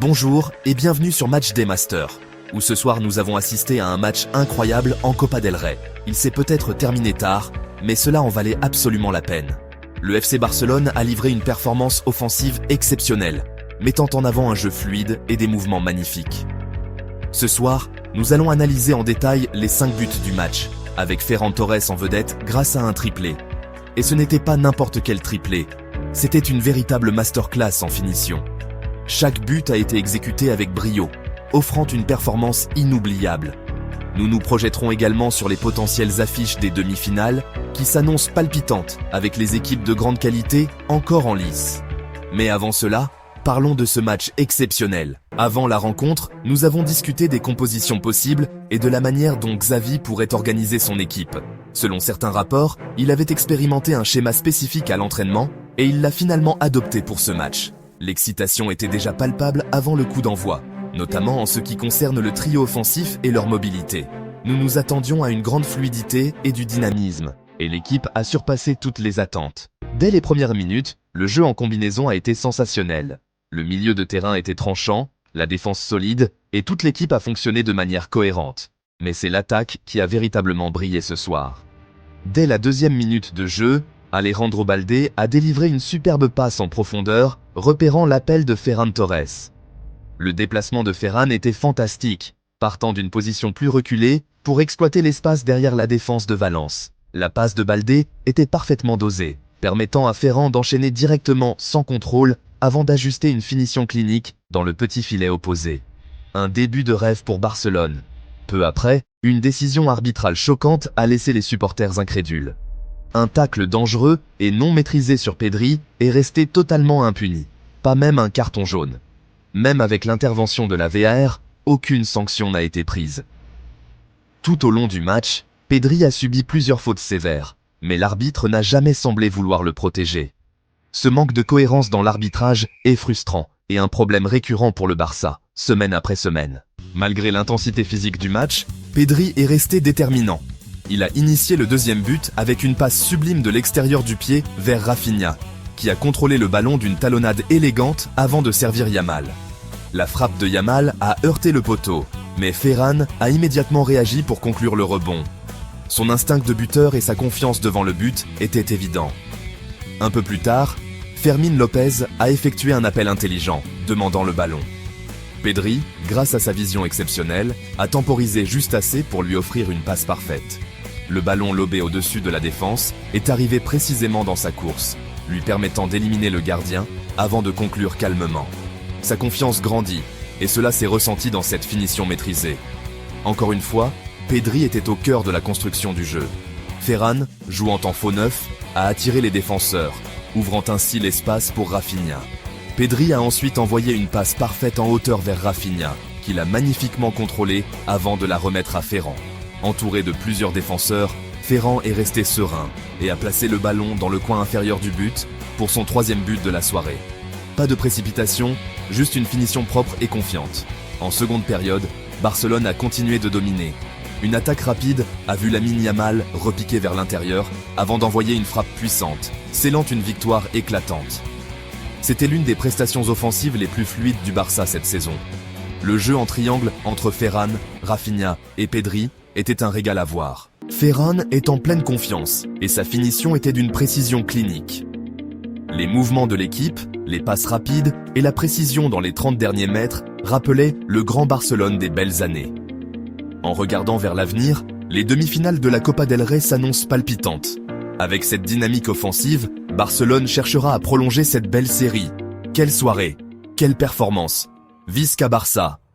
Bonjour et bienvenue sur Match des Masters, où ce soir nous avons assisté à un match incroyable en Copa del Rey. Il s'est peut-être terminé tard, mais cela en valait absolument la peine. Le FC Barcelone a livré une performance offensive exceptionnelle, mettant en avant un jeu fluide et des mouvements magnifiques. Ce soir, nous allons analyser en détail les 5 buts du match, avec Ferran Torres en vedette grâce à un triplé. Et ce n'était pas n'importe quel triplé, c'était une véritable masterclass en finition. Chaque but a été exécuté avec brio, offrant une performance inoubliable. Nous nous projetterons également sur les potentielles affiches des demi-finales qui s'annoncent palpitantes avec les équipes de grande qualité encore en lice. Mais avant cela, parlons de ce match exceptionnel. Avant la rencontre, nous avons discuté des compositions possibles et de la manière dont Xavi pourrait organiser son équipe. Selon certains rapports, il avait expérimenté un schéma spécifique à l'entraînement et il l'a finalement adopté pour ce match. L'excitation était déjà palpable avant le coup d'envoi, notamment en ce qui concerne le trio offensif et leur mobilité. Nous nous attendions à une grande fluidité et du dynamisme, et l'équipe a surpassé toutes les attentes. Dès les premières minutes, le jeu en combinaison a été sensationnel. Le milieu de terrain était tranchant, la défense solide, et toute l'équipe a fonctionné de manière cohérente. Mais c'est l'attaque qui a véritablement brillé ce soir. Dès la deuxième minute de jeu, Alejandro Balde a délivré une superbe passe en profondeur, repérant l'appel de Ferran Torres. Le déplacement de Ferran était fantastique, partant d'une position plus reculée pour exploiter l'espace derrière la défense de Valence. La passe de Balde était parfaitement dosée, permettant à Ferran d'enchaîner directement sans contrôle avant d'ajuster une finition clinique dans le petit filet opposé. Un début de rêve pour Barcelone. Peu après, une décision arbitrale choquante a laissé les supporters incrédules. Un tacle dangereux et non maîtrisé sur Pedri est resté totalement impuni. Pas même un carton jaune. Même avec l'intervention de la VAR, aucune sanction n'a été prise. Tout au long du match, Pedri a subi plusieurs fautes sévères, mais l'arbitre n'a jamais semblé vouloir le protéger. Ce manque de cohérence dans l'arbitrage est frustrant et un problème récurrent pour le Barça, semaine après semaine. Malgré l'intensité physique du match, Pedri est resté déterminant. Il a initié le deuxième but avec une passe sublime de l'extérieur du pied vers Rafinha, qui a contrôlé le ballon d'une talonnade élégante avant de servir Yamal. La frappe de Yamal a heurté le poteau, mais Ferran a immédiatement réagi pour conclure le rebond. Son instinct de buteur et sa confiance devant le but étaient évidents. Un peu plus tard, Fermín López a effectué un appel intelligent, demandant le ballon. Pedri, grâce à sa vision exceptionnelle, a temporisé juste assez pour lui offrir une passe parfaite. Le ballon lobé au-dessus de la défense est arrivé précisément dans sa course, lui permettant d'éliminer le gardien avant de conclure calmement. Sa confiance grandit, et cela s'est ressenti dans cette finition maîtrisée. Encore une fois, Pedri était au cœur de la construction du jeu. Ferran, jouant en faux neuf, a attiré les défenseurs, ouvrant ainsi l'espace pour Rafinha. Pedri a ensuite envoyé une passe parfaite en hauteur vers Rafinha, qu'il a magnifiquement contrôlée avant de la remettre à Ferran. Entouré de plusieurs défenseurs, Ferran est resté serein et a placé le ballon dans le coin inférieur du but pour son troisième but de la soirée. Pas de précipitation, juste une finition propre et confiante. En seconde période, Barcelone a continué de dominer. Une attaque rapide a vu Lamine Yamal repiquer vers l'intérieur avant d'envoyer une frappe puissante, scellant une victoire éclatante. C'était l'une des prestations offensives les plus fluides du Barça cette saison. Le jeu en triangle entre Ferran, Rafinha et Pedri était un régal à voir. Ferran est en pleine confiance et sa finition était d'une précision clinique. Les mouvements de l'équipe, les passes rapides et la précision dans les 30 derniers mètres rappelaient le grand Barcelone des belles années. En regardant vers l'avenir, les demi-finales de la Copa del Rey s'annoncent palpitantes. Avec cette dynamique offensive, Barcelone cherchera à prolonger cette belle série. Quelle soirée, quelle performance! Visca Barça!